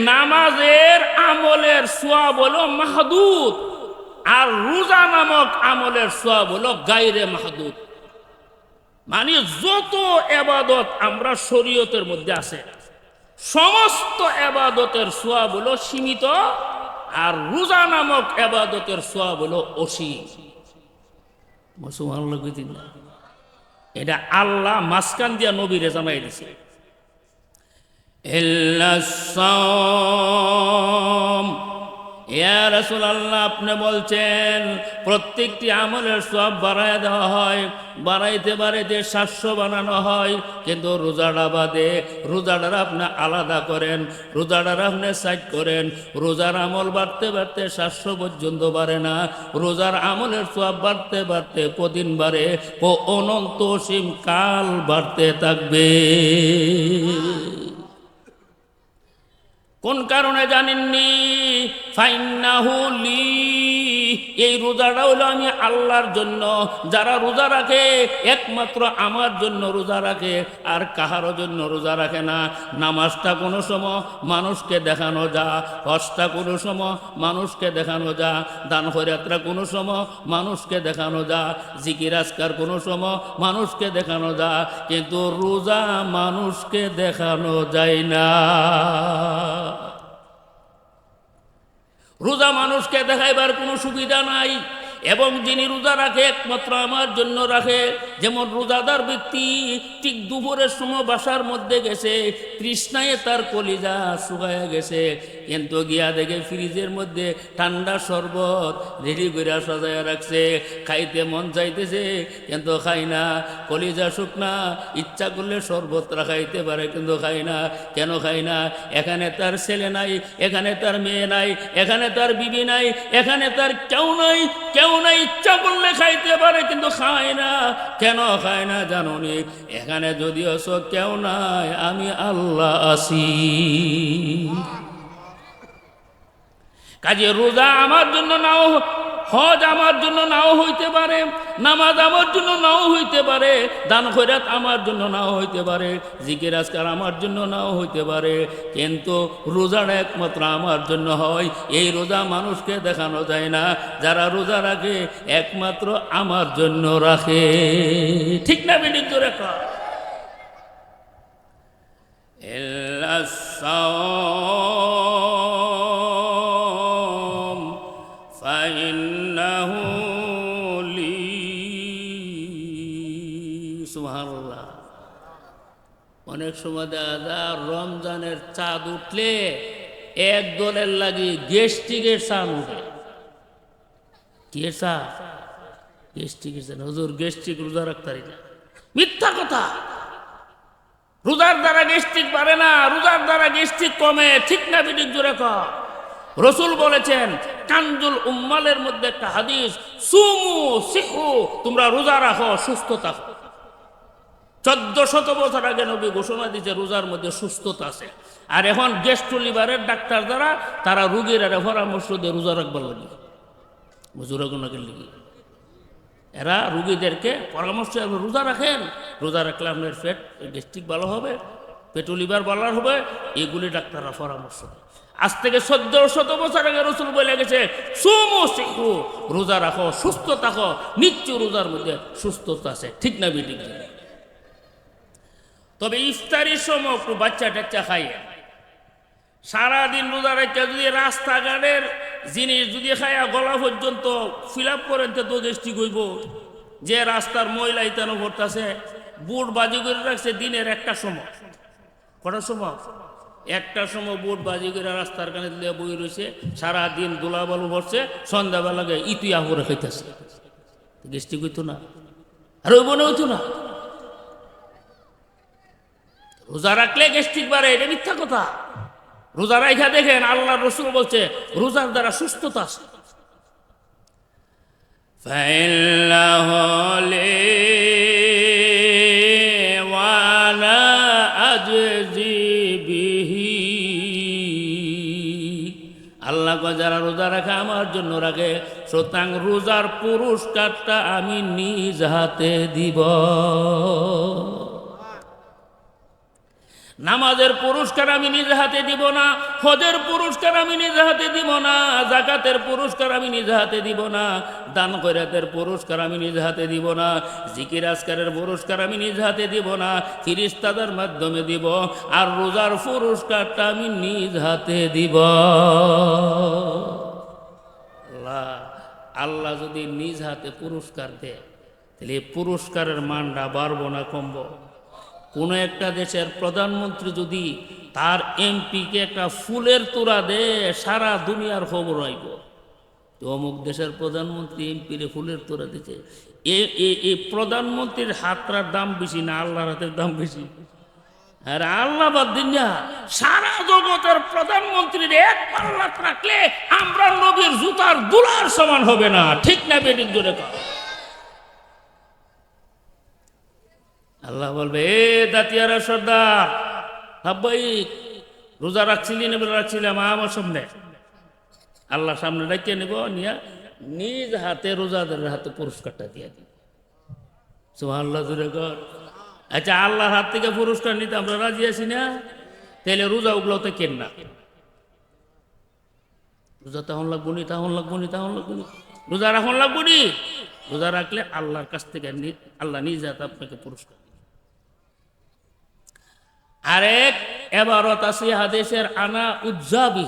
নামাজের আমলের সওয়াব হলো মাহদুদ, আর রোজা নামক আমলের সওয়াব হলো গায়রে মাহদুদ। মানে যত ইবাদত আমরা শরীয়তের মধ্যে আছে সমস্ত ইবাদতের সওয়াব হলো সীমিত, আর রোজা নামক ইবাদতের সওয়াব হলো অসীম। সুবহানাল্লাহ কইতেন না? এটা আল্লাহ মাসকান দিয়া নবীরে জানাই দিছে। ইয়া রাসূলুল্লাহ, আপনি বলছেন প্রত্যেকটি আমলের সওয়াব বাড়ায় দেওয়া হয়, বাড়াইতে বাড়াইতে 700 বানানো হয়, কিন্তু রোজাটা বাদে রোজাটার আপনি আলাদা করেন, রোজাটার আপনি সাইড করেন। রোজার আমল বাড়তে বাড়তে 700 পর্যন্ত বাড়ে না, রোজার আমলের সওয়াব বাড়তে বাড়তে কদিন বাড়ে? ও অনন্ত অসীম কাল বাড়তে থাকবে। কোন কারণে জানেননি? ফাইন্নাহু লি, এই রোজাটা হলো আমি আল্লাহর জন্য। যারা রোজা রাখে একমাত্র আমার জন্য রোজা রাখে, আর কাহারও জন্য রোজা রাখে না। নামাজটা কোনো সময় মানুষকে দেখানো যা, হজটা কোনো সময় মানুষকে দেখানো যা, দান খয়রাতরা কোনো সময় মানুষকে দেখানো যা, জিকির আজকার কোনো সময় মানুষকে দেখানো যা, কিন্তু রোজা মানুষকে দেখানো যায় না। রোজা মানুষকে দেখাইবার কোনো সুবিধা নাই, এবং যিনি রোজা রাখে একমাত্র আমার জন্য রাখে। যেমন রোজাদার ব্যক্তি ঠিক দুপুরের সময় বাসার মধ্যে গেছে, তৃষ্ণায় তার কলিজা শুকায়া গেছে, কিন্তু গিয়া দেখে ফ্রিজের মধ্যে ঠান্ডা শরবত রেডি করে সাজায়া রাখছে। খাইতে মন চাইতেছে কিন্তু খাই না, কলিজা শুকনা, ইচ্ছা করলে শরবতটা খাইতে পারে কিন্তু খাই না। কেন খাই না? এখানে তার ছেলে নাই, এখানে তার মেয়ে নাই, এখানে তার বিবি নাই, এখানে তার কেউ নাই, কেউ নাই। ইচ্ছা করলে খাইতে পারে কিন্তু খায় না। কেন খায় না জানো নি? এখানে যদিও কেউ নাই, আমি আল্লাহ আছি। কাজে রোজা আমার জন্য নাও, হজ আমার জন্য নাও হইতে পারে, নামাজ আমার জন্য নাও হইতে পারে, দান খয়রাত আমার জন্য নাও হইতে পারে, জিকির আজকার আমার জন্য নাও হইতে পারে, কিন্তু রোজাটা একমাত্র আমার জন্য হয়। এই রোজা মানুষকে দেখানো যায় না। যারা রোজা রাখে একমাত্র আমার জন্য রাখে। ঠিক না বেঠিক? তো রেখা সুবহানাল্লাহ। অনেক সময় দেখা যায় রমজানের চাঁদ উঠলে এক দলের লাগি গেস্টিকের চাঁদ উঠে। কি চাঁদ? গেস্টিকের চাঁদ। হুজুর গেস্টিক রোজা রাখতারি না, মিথ্যা কথা। রোজার দ্বারা গেস্টিক বাড়ে না, রোজার দ্বারা গেস্টিক কমে। ঠিক না বেঠিক? জোরে কর। রসুল বলেছেন, কানজুল উম্মালের মধ্যে একটা হাদিস, সুমু সিহু, তোমরা রোজা রাখো সুস্থ থাকো। 1400 বছর আগে নবী ঘোষণা দিয়েছে রোজার মধ্যে সুস্থতা আছে। আর এখন গেস্ট লিভারের ডাক্তার দ্বারা তারা রোগীর পরামর্শ দিয়ে রোজা রাখবার লাগে। এরা রোগীদেরকে পরামর্শ, রোজা রাখেন, রোজা রাখলে আপনার পেট গ্যাস্ট্রিক ভালো হবে, পেটু লিভার ভালো হবে, এগুলি ডাক্তাররা পরামর্শ দেয়। আজ থেকে 1400 বছর আগে রসুল বলে গেছে, সুমু সিহু, রোজা রাখো সুস্থ থাকো। নিশ্চয় রোজার মধ্যে সুস্থতা আছে। ঠিক না বেঠিক? তবে ইফতারির সময় একটু বাচ্চা টাচ্চা খাইয়ে, সারাদিন রোজা রেখে যদি রাস্তাঘাটের জিনিস যদি খাইয়া গলা পর্যন্ত ফিল আপ করেন তো গেস্ট্রিক হইব। যে রাস্তার ময়লা ইতানো ভরতেছে, বুট বাজি করে রাখছে দিনের একটা সময়। কটার সময়? একটা সময় বুট বাজি করে রাস্তার কানে দিয়ে বই রয়েছে, সারাদিন দোলা বালু ভরছে, সন্ধ্যাবেলা ইতুয়া করে খাইতেছে। গেস্ট্রিক হইতো না? আর ওই মনে হইতো না? রোজা রাখলে গ্যাস্ট্রিক বাড়ে, এটা মিথ্যা কথা। রোজা রাখা দেখেন, আল্লাহ রসুল বলছে রোজার দ্বারা সুস্থতা আছে। আল্লাহ যারা রোজা রাখে আমার জন্য রাখে, সুতরাং রোজার পুরস্কারটা আমি নিজ হাতে দিব। নামাজের পুরস্কার আমি নিজে হাতে দিব না, হজের পুরস্কার আমি নিজে হাতে দিব না, যাকাতের পুরস্কার আমি নিজে হাতে দিব না, দান খয়রাতের পুরস্কার আমি নিজে হাতে দিব না, জিকির আজকারের পুরস্কার আমি নিজে হাতে দিব না, ফেরেশতাদের মাধ্যমে দিব, আর রোজার পুরস্কারটা আমি নিজ হাতে দিব। আল্লাহ যদি নিজ হাতে পুরস্কার দেয় তাহলে এই পুরস্কারের মানটা বাড়বো না কমবো? কোনো একটা দেশের প্রধানমন্ত্রী যদি তার এমপিকে একটা ফুলের তোড়া দেয়, সারা দুনিয়ার খবর আইব তো অমুক দেশের প্রধানমন্ত্রী এমপিরে ফুলের তোড়া দিচ্ছে। এই প্রধানমন্ত্রীর হাতটার দাম বেশি না আল্লাহর হাতের দাম বেশি? আর আল্লাহ বাদ দিন না, সারা জগতের প্রধানমন্ত্রীর এক পাল্লাত রাখলে আমরা নবীর জুতার দুলার সমান হবে না, ঠিক না বেটিক জোরে কর। আল্লাহ বলবে, এ দাতিয়ারা সর্দার ভাই, রোজা রাখছিলি না? রাখছিলাম আমার সামনে, আল্লাহ সামনে ডাকিয়ে নেব, নিয়ে নিজ হাতে রোজাদারের হাতে পুরস্কারটা দিয়ে দিই। সুবহানাল্লাহ জোরে কর। আচ্ছা, আল্লাহর হাত থেকে পুরস্কার নিতে আমরা রাজি আছি না? তাহলে রোজা ওগুলো তো কেন না? রোজা তখন লাগবো নি, তখন লাগবো নি, তখন লাগবো নি, রোজা রাখন লাগবো নি। রোজা রাখলে আল্লাহর কাছ থেকে আল্লাহ নিজ হাতে আপনাকে পুরস্কার। আরেক এবারত আছে হাদিসের, আনা উজ্জাবি,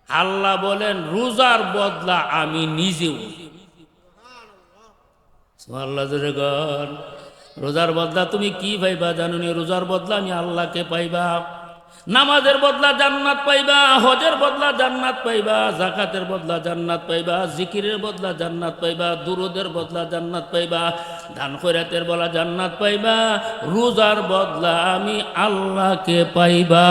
আল্লাহ বলেন রোজার বদলা আমি নিজেও। সুবহানাল্লাহ জোরে কর। রোজার বদলা তুমি কি পাইবা জানো নি? রোজার বদলা আমি আল্লাহকে পাইবা, নামাজের বদলা জান্নাত পাইবা, হজের বদলা জান্নাত পাইবা, যাকাতের বদলা জান্নাত পাইবা, জিকিরের বদলা জান্নাত পাইবা, দুরুদের বদলা জান্নাত পাইবা, দান খয়রাতের বদলা জান্নাত পাইবা, রোজার বদলা আমি আল্লাহকে পাইবা।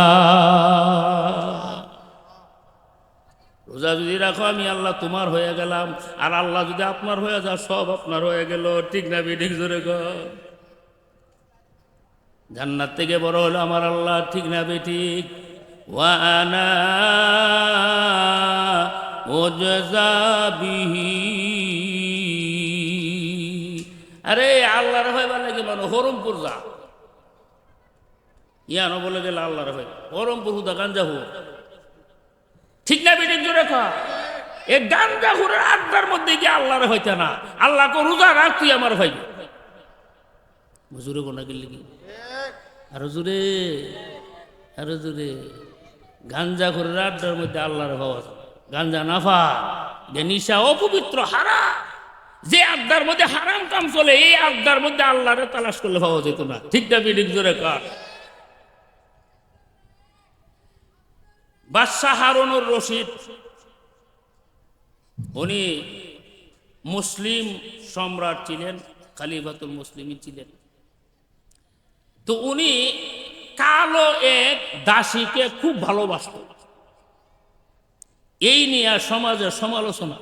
রোজা যদি রাখো আমি আল্লাহ তোমার হয়ে গেলাম, আর আল্লাহ যদি আপনার হয়ে যায় সব আপনার হয়ে গেল, ঠিক না বেঠিক জোরে কর। জান্নাত থেকে বড় হলো আমার আল্লাহ, ঠিক না বেঠিক? ওয়া আনা উজজা বিহি। আরে আল্লাহর হয় বলে কি মানে হরমপুর যা, ইয়ানো বলে গেলে আল্লাহর হয় হরমপুর হুদা গাঞ্জা হো, ঠিক না বেঠিক জোরে কর। এই গাঞ্জা হুরের আড্ডার মধ্যে গিয়ে আল্লাহর হইতে না, আল্লাহকে রোজা রাখ তুই আমার ভাই। জোরে কোনা গেলে কি আরো জোরে, আরো জোরে। গাঞ্জা ঘরের আড্ডার মধ্যে আল্লাহর ভাবা, গাঞ্জা নাফা, যে নিশা অপবিত্র হারা, যে আড্ডার মধ্যে হারাম কাম চলে, এই আড্ডার মধ্যে আল্লাহরে তালাশ করলে পাওয়া যেত না, ঠিক না বেঠিক জোরে কর। বাদশাহ হারুনুর রশিদ, উনি মুসলিম সম্রাট ছিলেন, খলিফাতুল মুসলিমিন ছিলেন। তো উনি কালো এক দাসীকে খুব ভালোবাসত। এই নিয়ে সমাজের সমালোচনা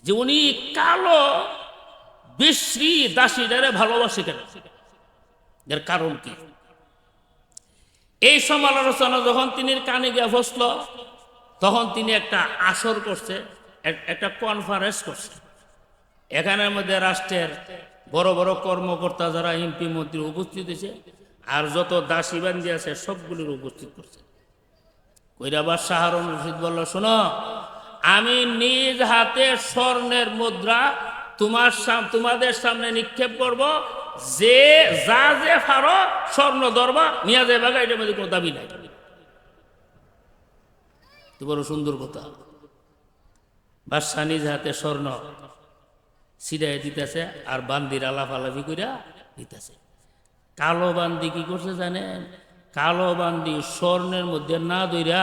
যে উনি কালো বিশ্রী দাসীটারে ভালোবাসে কেন, এর কারণ কি? এই সমালোচনা যখন তিনি কানে গিয়ে বসল, তখন তিনি একটা আসর করছে, একটা কনফারেন্স করছে। এখানের মধ্যে রাষ্ট্রের বড় বড় কর্মকর্তা যারা এমপি মন্ত্রী উপস্থিত হয়েছে, আর যত দাসী বান্দি আছে সবগুলির উপস্থিত করছে। কইরা বাদশাহ হারুন রশিদ বলল, শোনো, আমি নিজ হাতে স্বর্ণের মুদ্রা তোমাদের সামনে নিক্ষেপ করব, যে যা যে ফারো স্বর্ণ দরবা নিয়ে যায় বাগা, এটার মধ্যে কোনো দাবি নাই। তো বড় সুন্দর কথা। বাদশাহ নিজ হাতে স্বর্ণ সিরাই দিতেছে, আর বান্দির আলাফালাফি কইরা দিতেছে। কালো বান্দি কি করছে জানেন? কালো বান্দি স্বর্ণের মধ্যে না দইরা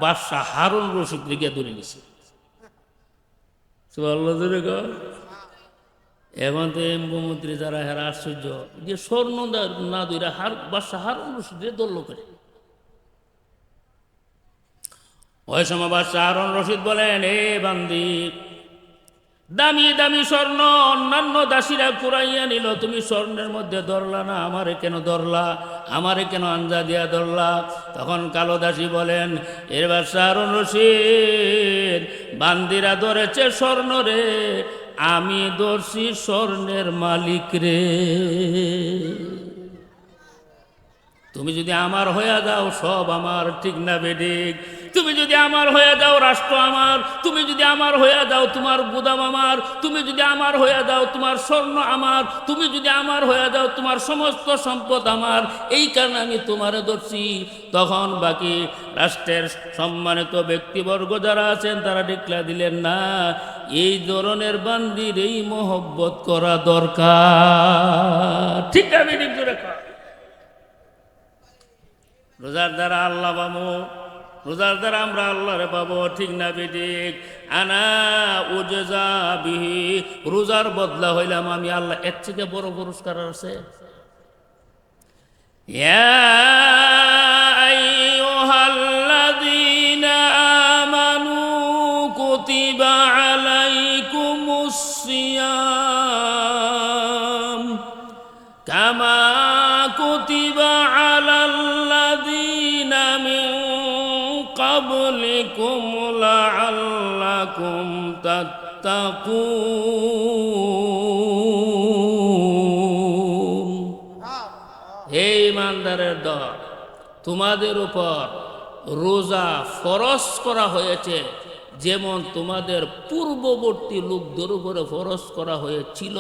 বাদশাহ হারুন রশিদ গিয়ে ধরে নিছে। এখন তো এমপি যারা হেরা আশ্চর্য, যে স্বর্ণ না দইরা বাদশাহ হারুন রশিদ দল্য করে। ওই সময় বাদশাহ হারুন রশিদ বলেন, এ বান্দি, দামি দামি স্বর্ণ অন্যান্য দাসীরা কুড়াইয়া নিল, তুমি স্বর্ণের মধ্যে ধরলা না, আমারে কেন ধরলা, আমারে কেন আঞ্জা দিয়া ধরলা? তখন কালো দাসী বলেন, এর বাদশাহ হারুন রশিদ, বান্দিরা ধরেছে স্বর্ণ রে, আমি ধরছি স্বর্ণের মালিক রে। তুমি যদি আমার হয়ে যাও সব আমার, ঠিক না বেঠিক? তুমি যদি আমার হয়ে যাও রাষ্ট্র আমার, তুমি যদি আমার হয়ে যাও তোমার গুদাম আমার, তুমি যদি আমার হয়ে যাও তোমার স্বর্ণ আমার, তুমি যদি আমার হয়ে যাও তোমার সমস্ত সম্পদ আমার, এই কারণে আমি তোমারে ধরছি। তখন বাকি রাষ্ট্রের সম্মানিত ব্যক্তিবর্গ যারা আছেন তারা ডিক্লা দিলেন, না, এই ধরনের বান্দির এই মহব্বত করা দরকার। ঠিক না বেঠিক? জোরে কর। রোজার দ্বারা আল্লাহ পাবো, রোজার দ্বারা আমরা আল্লাহরে পাবো, ঠিক না বেঠিক? আনা উজজা বিহি, রোজার বদলা হইলাম আমি আল্লাহ। এর থেকে বড় পুরস্কার আছে? ইয়া আইয়ুহাল্লাযীনা আমানু কুতিবা আলাইকুমুস সিয়াম কামা কুতিবা আলাল্লাযীনা মিন ক্বাবলিকুম লাআল্লাকুম তাত্তাকুন। হে ঈমানদারের দল, তোমাদের উপর রোজা ফরজ করা হয়েছে যেমন তোমাদের পূর্ববর্তী লোকদের উপরে ফরজ করা হয়েছিল।